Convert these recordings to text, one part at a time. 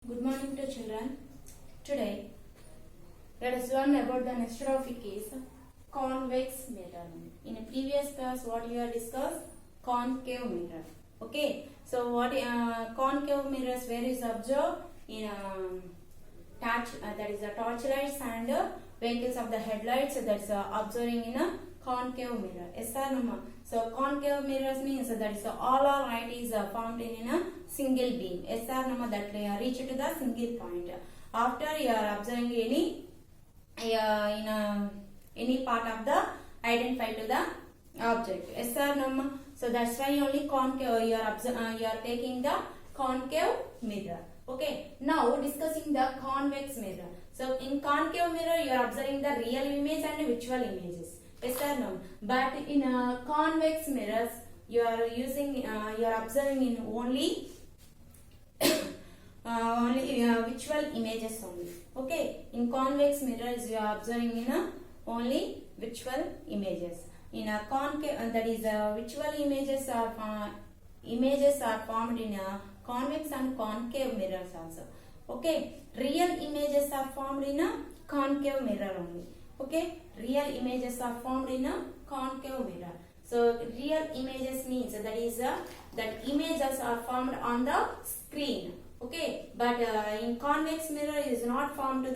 Good morning to children. Today, let us learn about the next topic is convex mirror. In a previous class, what you have discussed? Concave mirror. Okay. So, what concave mirrors where is observed in that is a torchlights and vehicles of the headlights. That's observing in a concave mirror. Yes or no? So concave mirrors means that is all our light is formed in a single beam. Yes or no? That reach to the single point. After you are observing any part of the identified to the object. Yes or no? So that's why only concave you are taking the concave mirror. Okay. Now discussing the convex mirror. So in concave mirror you are observing the real image and virtual images. Yes or no? But in convex mirrors you are using you are observing in only visual images only. Okay. In convex mirrors you are observing in only visual images. In a concave that is visual images are formed in convex and concave mirrors also. Okay. Real images are formed in a concave mirror only. Okay. Real images are formed in a concave mirror. So real images means that is that images are formed on the screen. Okay. But in convex mirror is not formed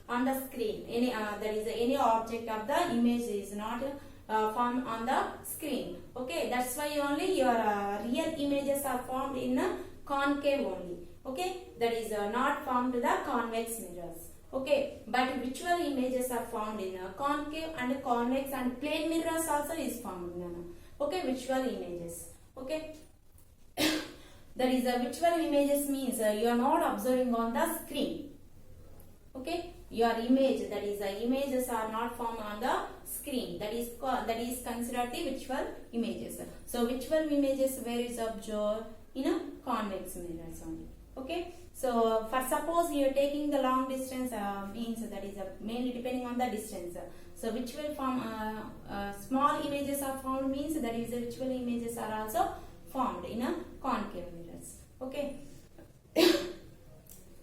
on the screen. Any that is any object of the image is not formed on the screen. Okay. That's why only your real images are formed in a concave only. Okay. That is not formed to the convex mirrors. Okay. But visual images are formed in a concave and convex and plane mirrors also is formed in okay. Visual images. Okay. That is visual images means you are not observing on the screen. Okay. Your image, that is images are not formed on the screen. That is considered the visual images. So visual images where is observed in a convex mirrors only. Okay. So for suppose you are taking the long distance means that is mainly depending on the distance. So which will form small images are formed means that is visual images are also formed in a concave mirrors. Okay.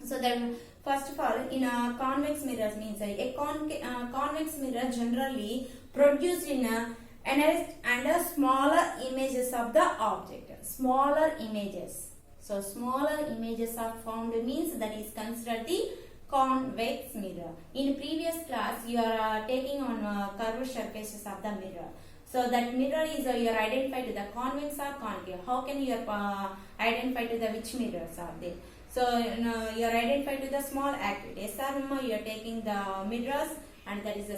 So then first of all in a convex mirrors means a convex mirror generally produced in a enlarged and a smaller images of the object. Smaller images. So smaller images are formed means that is considered the convex mirror. In previous class you are taking on curved surfaces of the mirror. So that mirror is you are identified to the convex or concave. How can you identify to the which mirrors are there? So you are identified to the small activity. You are taking the mirrors and that is the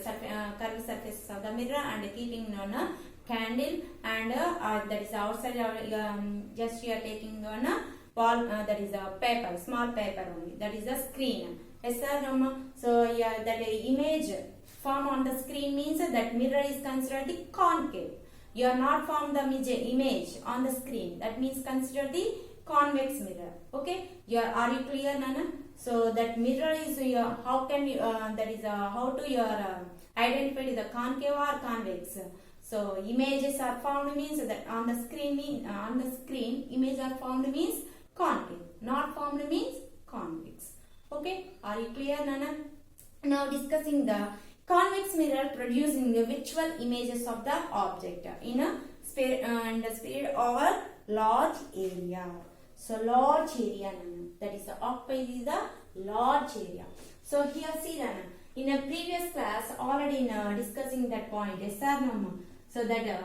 curved surfaces of the mirror and keeping on a candle and that is outside just you are taking on a wall that is a paper, small paper only, that is the screen. Yes or no? So yeah, that image form on the screen means that mirror is considered the concave. You are not formed the image on the screen, that means consider the convex mirror. Okay. Are you clear, Nana? So that mirror is your how can you that is how to your identify the concave or convex. So images are formed means that on the screen images are formed means concave, not formed means convex. Okay. Are you clear, Nana? Now discussing the convex mirror producing the visual images of the object in a spread over large area. So large area, that is occupies the large area. So here see, in a previous class already discussing that point. Yes or no? So that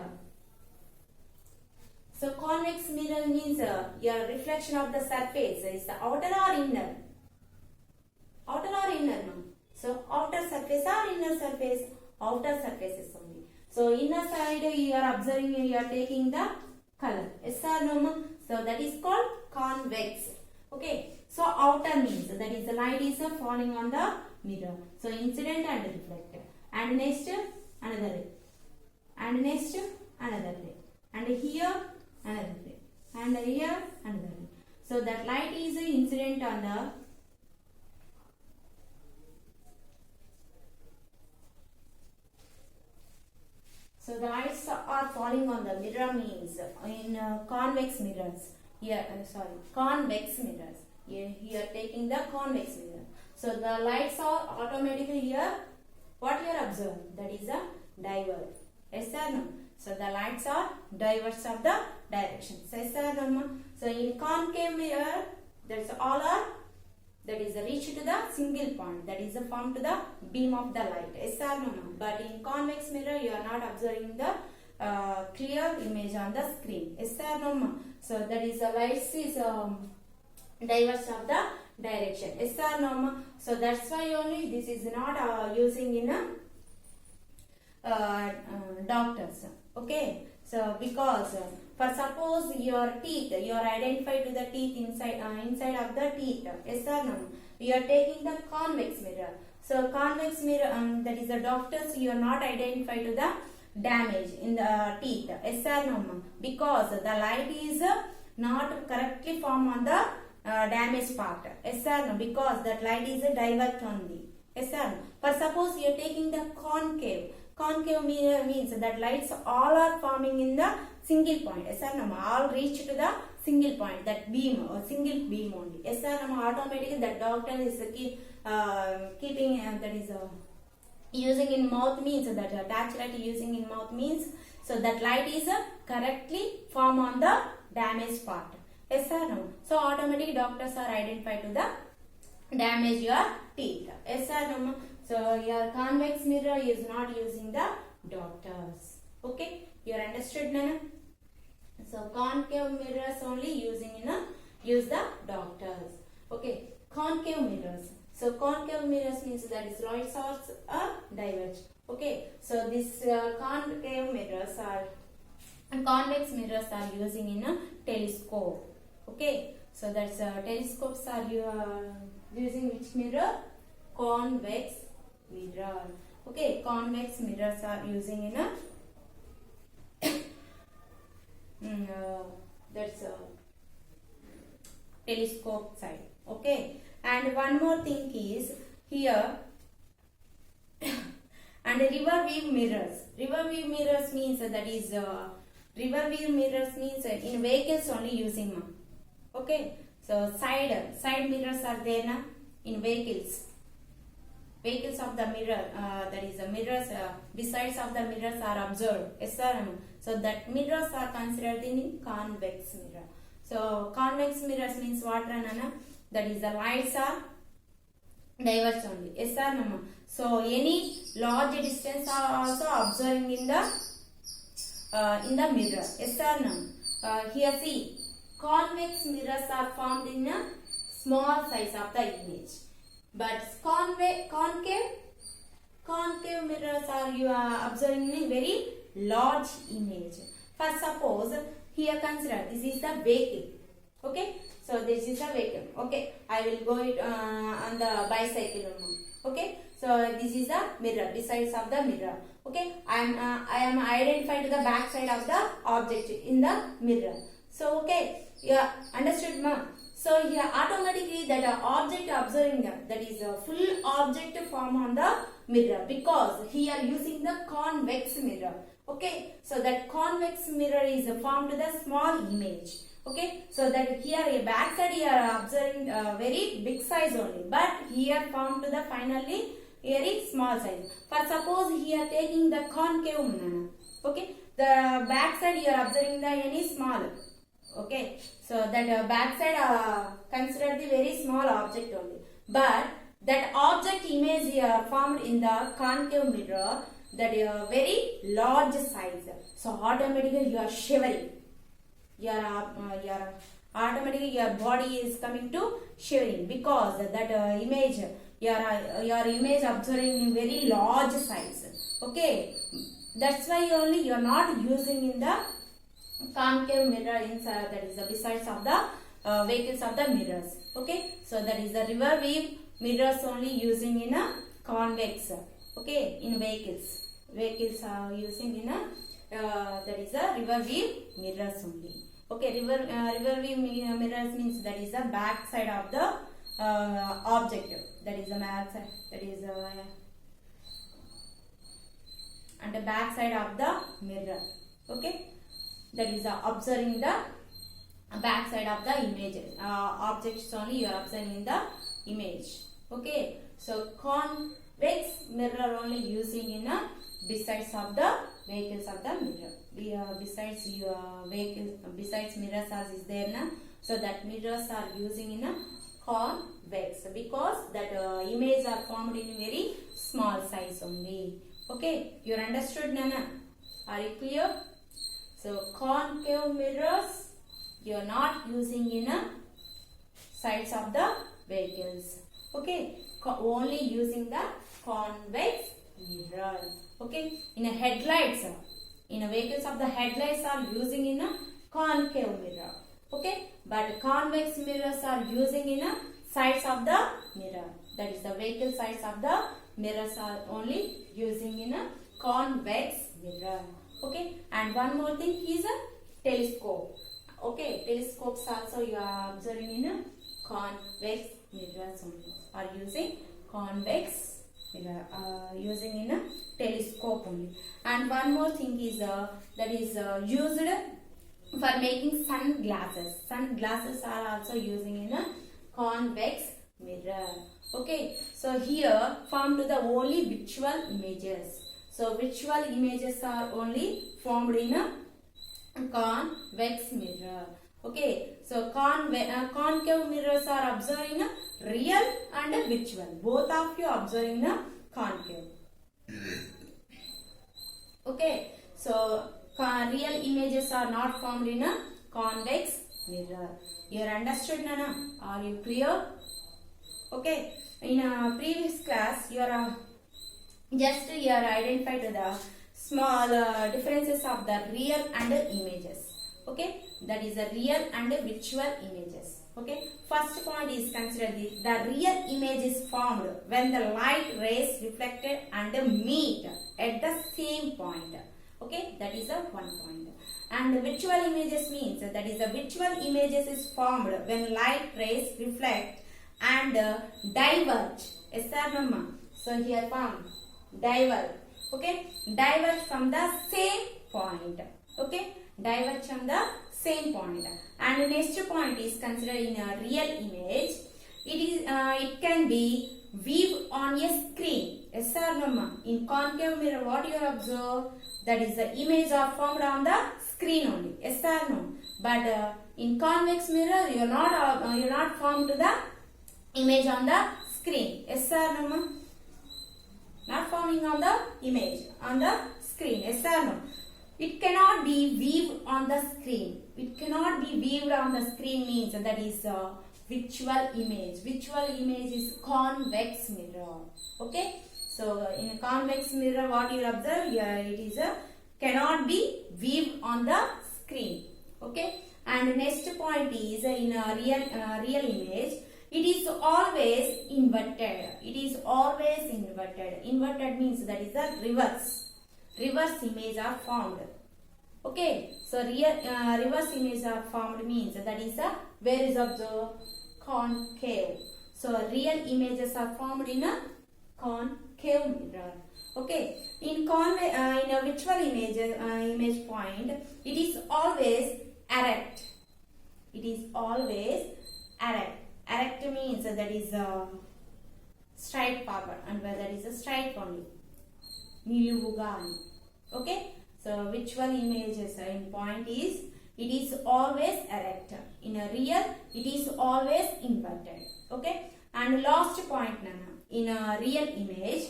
so convex mirror means your reflection of the surface is the outer or inner. Outer or inner, no? So outer surface or inner surface? Outer surfaces only. So inner side you are observing, you are taking the color. Yes or no? So that is called convex. Okay. So outer means that is the light is falling on the mirror. So incident and reflected. And next another ray. And next another ray. And here another ray. And here another ray. So that light is incident on the so the lights are falling on the mirror means in convex mirrors. Here, convex mirrors. here taking the convex mirror. So the lights are automatically here. What you are observing? That is a diverge. Yes or no? So the lights are diverged of the directions. Yes or no? So in concave mirror, that's all are, that is reach to the single point, that is formed to the beam of the light. Yes or no? But in convex mirror, you are not observing the clear image on the screen. Yes or no? So that is the lights is diverged of the direction. Yes or no? So that's why only this is not using in a doctors. Okay. So because for suppose your teeth, you are identified to the teeth inside of the teeth. Yes or no? You are taking the convex mirror. So convex mirror, that is the doctors, you are not identified to the damage in the teeth. Yes or no? Because the light is not correctly formed on the damaged part. Yes or no? Because that light is a diverged only. Yes or no? For suppose you are taking the concave. Concave mirror means that lights all are forming in the single point. Yes or no? All reach to the single point, that beam or single beam only. Yes or no? Automatically that doctor is keeping that is using in mouth means that attach light using in mouth means so that light is correctly formed on the damaged part. Yes or no? So automatically doctors are identified to the damage your teeth. Yes or no? So your convex mirror is not using the doctors. Okay, you understood, Nana? So concave mirrors only using in use the doctors. Okay, concave mirrors. So concave mirrors means that is light source diverge. Okay, so this concave mirrors are and convex mirrors are using in a telescope. Okay, so that's telescopes are using which mirror? Convex mirror. Okay, convex mirrors are using in a that's a telescope side. Okay, and one more thing is here and river view mirrors. River view mirrors means that is river view mirrors means in vehicles only using. Okay, so side mirrors are there na in vehicles. Vehicles of the mirror, that is the mirrors besides of the mirrors are observed. Yes or no? So that mirrors are considered in convex mirror. So convex mirrors means what, Ranana? That is the lights are diverged only. Yes or no? So any large distance are also observing in the mirror. Yes or no? Here see, convex mirrors are formed in a small size of the image. But concave mirrors are you are observing a very large image. For suppose here consider this is the vehicle. Okay, so this is a vehicle. Okay, I will go it on the bicycle. Okay, so this is the mirror besides of the mirror. Okay, I am identified to the back side of the object in the mirror. So okay, yeah, understood, ma'am. So here automatically that object observing that is a full object form on the mirror because here using the convex mirror. Okay, so that convex mirror is formed the small image. Okay, so that here a back side you are observing very big size only, but here formed to the finally very small size. For suppose here taking the concave mirror. Okay, the back side you are observing the any small. Okay, so that backside considered the very small object only, but that object image formed in the concave mirror that very large size. So automatically you are shivering. Your automatically your body is coming to shivering because that image your image observing in very large size. Okay, that's why only you are not using in the concave mirror inside, that is the besides of the vehicles of the mirrors. Okay, so that is the river view mirrors only using in a convex. Okay, in vehicles are using in a that is the river view mirrors only. Okay, river view mirrors means that is the back side of the object, that is the back side, that is and the back side of the mirror. Okay, that is observing the back side of the image objects only you are observing in the image. Okay, so convex mirror only using in a besides of the vehicles of the mirror. Besides your vehicle, besides mirrors as is there na, so that mirrors are using in a convex because that image are formed in very small size only. Okay, you understood, Nana? Are you clear? So concave mirrors you are not using in a sides of the vehicles. Okay, only using the convex mirror. Okay, in a headlights, in a vehicles of the headlights are using in a concave mirror. Okay, but convex mirrors are using in a sides of the mirror. That is the vehicle sides of the mirrors are only using in a convex mirror. Okay, and one more thing is a telescope. Okay, telescopes also you are observing in a convex mirrors only. Are using convex mirror, using in a telescope only. And one more thing is that is used for making sunglasses. Sunglasses are also using in a convex mirror. Okay, so here formed the only visual images. So visual images are only formed in a convex mirror. Okay, so concave mirrors are observing a real and a virtual. Both of you observing a concave. Okay, so real images are not formed in a convex mirror. You understood, Nana? Are you clear? Okay, in a previous class you are just you are identified the small differences of the real and images. Okay, that is the real and virtual images. Okay, first point is considered the real image is formed when the light rays reflected and meet at the same point. Okay, that is the one point. And the virtual images means that is the virtual images is formed when light rays reflect and diverge. Yes or no? So here form diverge. Okay, diverge from the same point. Okay, diverge from the same point. And the next point is considered in a real image. It can be viewed on a screen. Yes or no? In concave mirror, what you observe? That is the image are formed on the screen only. Yes or no? But in convex mirror, you are not formed the image on the screen. Yes or no? Not forming on the image on the screen. Yes or no? It cannot be viewed on the screen. It cannot be viewed on the screen means that is virtual image. Virtual image is convex mirror. Okay. So in a convex mirror, what you observe here, it is cannot be viewed on the screen. Okay. And next point is in a real image. It is always inverted. It is always inverted. Inverted means that is the reverse. Reverse image are formed. Okay. So reverse image are formed means that is where is observed concave. So real images are formed in a concave mirror. Okay. In a virtual image point, it is always erect. It is always erect. Erect means that is straight forward, and where that is a straight only. Niluvuga. Okay. So virtual images in point is it is always erect. In a real, it is always inverted. Okay. And last point, Nana, in a real image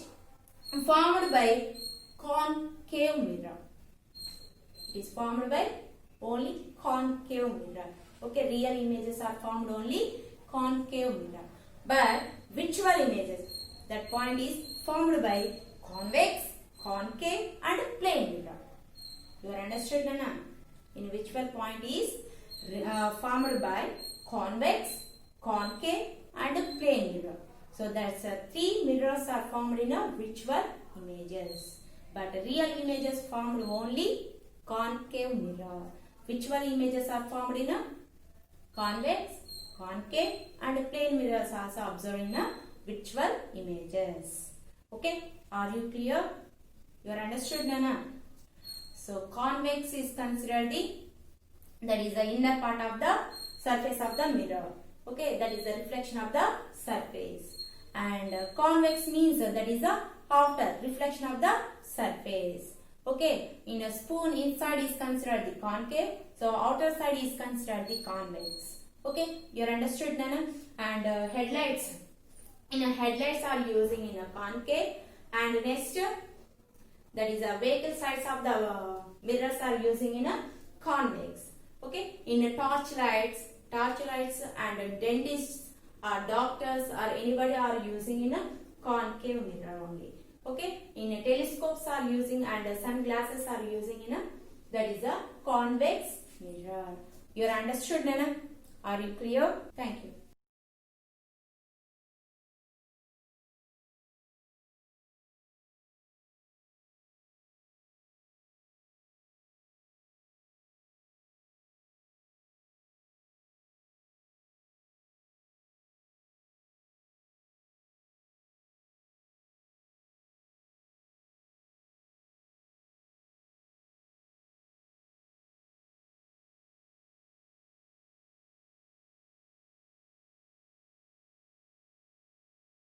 formed by concave mirror. It is formed by only concave mirror. Okay. Real images are formed only concave mirror. But virtual images, that point is formed by convex, concave and plane mirror. You are understood, Nana? In virtual point is formed by convex, concave and plane mirror. So that's three mirrors are formed in a virtual images. But real images formed only concave mirror. Virtual images are formed in a convex, concave and plane mirrors also observed in a virtual images. Okay, are you clear? You are understood, Nana? So convex is considered the that is the inner part of the surface of the mirror. Okay, that is the reflection of the surface. And convex means that is the outer reflection of the surface. Okay, in a spoon, inside is considered the concave, so outer side is considered the convex. Okay, you understood then? And headlights, in a headlights are using in a concave, and next that is the vehicle sides of the mirrors are using in a convex. Okay, in a torchlights and dentists or doctors or anybody are using in a concave mirror only. Okay, in a telescopes are using and sunglasses are using in a, that is a convex mirror. You understood, Nana? Are you clear? Thank you.